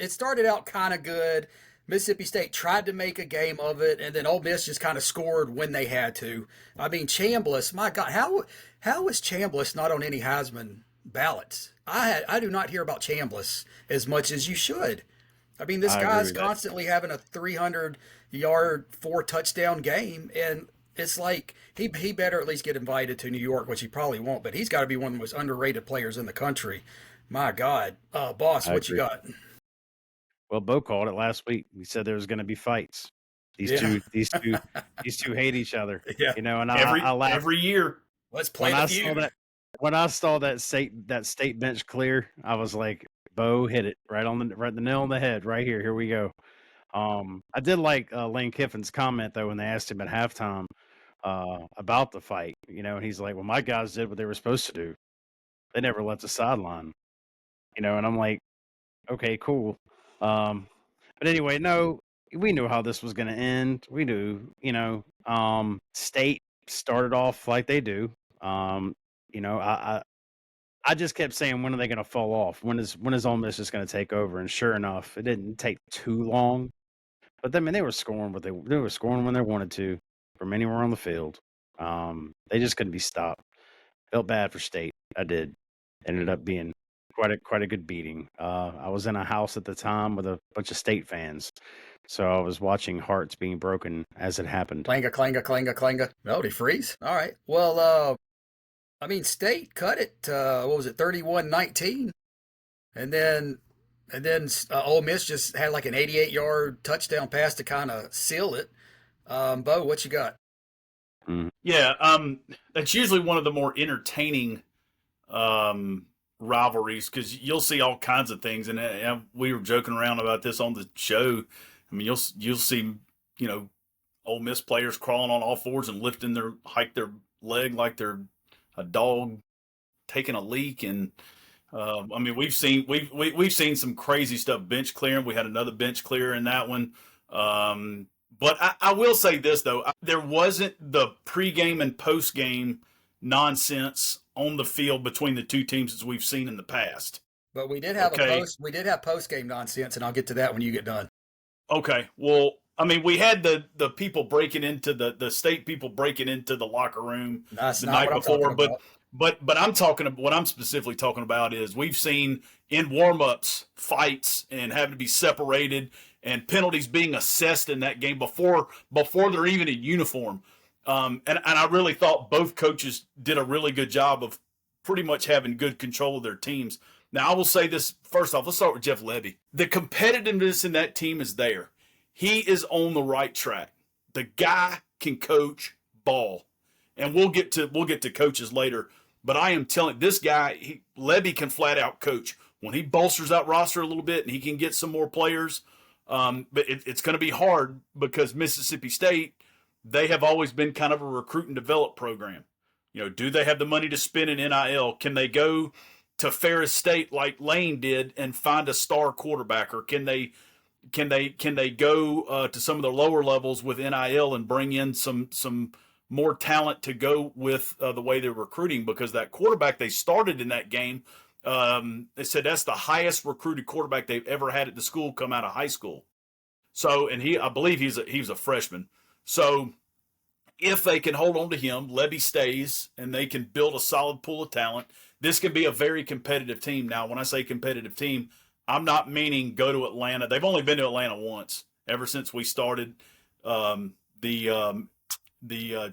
it started out kind of good. Mississippi State tried to make a game of it, and then Ole Miss just kind of scored when they had to. I mean, Chambliss, my God, how is Chambliss not on any Heisman ballots? I do not hear about Chambliss as much as you should. I mean, this I agree guy's with that. constantly having a 300-yard, 4-touchdown game, and it's like he better at least get invited to New York, which he probably won't. But he's got to be one of the most underrated players in the country. My God, boss, I what you agree. got? Well, Bo called it last week. He said there was going to be fights. These Yeah, two, these two, these two hate each other. yeah. And Every I laughed every year. Let's play when the I saw feud. that. When I saw that state bench clear, I was like, Bo hit it right the nail on the head right here. Here we go. I did like Lane Kiffin's comment though when they asked him at halftime about the fight. And he's like, "Well, my guys did what they were supposed to do. They never left the sideline." And I'm like, "Okay, cool." But anyway, no, we knew how this was going to end. We knew, State started off like they do. I just kept saying, when are they going to fall off? When is Ole Miss just going to take over? And sure enough, it didn't take too long. But I mean, they were scoring, but they were scoring when they wanted to, from anywhere on the field. They just couldn't be stopped. Felt bad for State. I did. Ended up being quite a good beating. I was in a house at the time with a bunch of State fans, so I was watching hearts being broken as it happened. Clanga, clanga, clanga, clanga. No, did he freeze? All right. Well, I mean, State cut it. What was it, 31-19, and then Ole Miss just had like an 88-yard touchdown pass to kind of seal it. Bo, what you got? Yeah, that's usually one of the more entertaining rivalries because you'll see all kinds of things, and we were joking around about this on the show. I mean, you'll see Ole Miss players crawling on all fours and hike their leg like they're a dog taking a leak, and I mean we've seen some crazy stuff bench clearing. We had another bench clear in that one. But I will say this, though. There wasn't the pregame and postgame nonsense on the field between the two teams as we've seen in the past. But we did have Okay. we did have post game nonsense, and I'll get to that when you get done. Okay. Well, I mean, we had the people breaking into the State people breaking into the locker room That's the not night what I'm before, talking about. but I'm talking about what I'm specifically talking about is we've seen in warm-ups fights and having to be separated and penalties being assessed in that game before they're even in uniform. And I really thought both coaches did a really good job of pretty much having good control of their teams. Now, I will say this first off. Let's start with Jeff Lebby. The competitiveness in that team is there. He is on the right track. The guy can coach ball, and we'll get to coaches later. But I am telling this guy, Lebby can flat out coach. When he bolsters that roster a little bit and he can get some more players, but it's going to be hard because Mississippi State, they have always been kind of a recruit and develop program. Do they have the money to spend in NIL? Can they go to Ferris State like Lane did and find a star quarterback, or can they go to some of the lower levels with NIL and bring in some more talent to go with the way they're recruiting? Because that quarterback they started in that game, they said that's the highest recruited quarterback they've ever had at the school come out of high school. So, and I believe he was a freshman. So, if they can hold on to him, Lebby stays, and they can build a solid pool of talent, this can be a very competitive team. Now, when I say competitive team, I'm not meaning go to Atlanta. They've only been to Atlanta once ever since we started the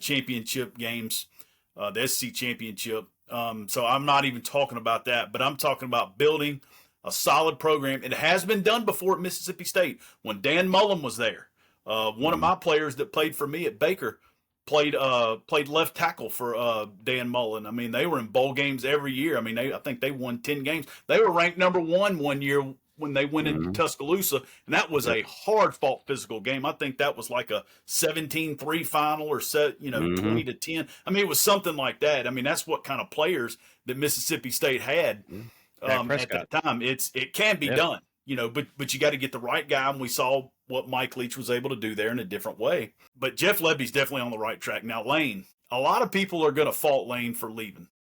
championship games, the SEC championship. So I'm not even talking about that, but I'm talking about building a solid program. It has been done before at Mississippi State when Dan Mullen was there. One of my players that played for me at Baker played left tackle for Dan Mullen. I mean, they were in bowl games every year. I mean, I think they won 10 games. They were ranked number one year when they went into Tuscaloosa, and that was a hard-fought physical game. I think that was like a 17-3 final or 20-10. I mean, it was something like that. I mean, that's what kind of players that Mississippi State had at that time. It can be done, but you got to get the right guy, and we saw what Mike Leach was able to do there in a different way. But Jeff Lebby's definitely on the right track. Now, Lane, a lot of people are going to fault Lane for leaving.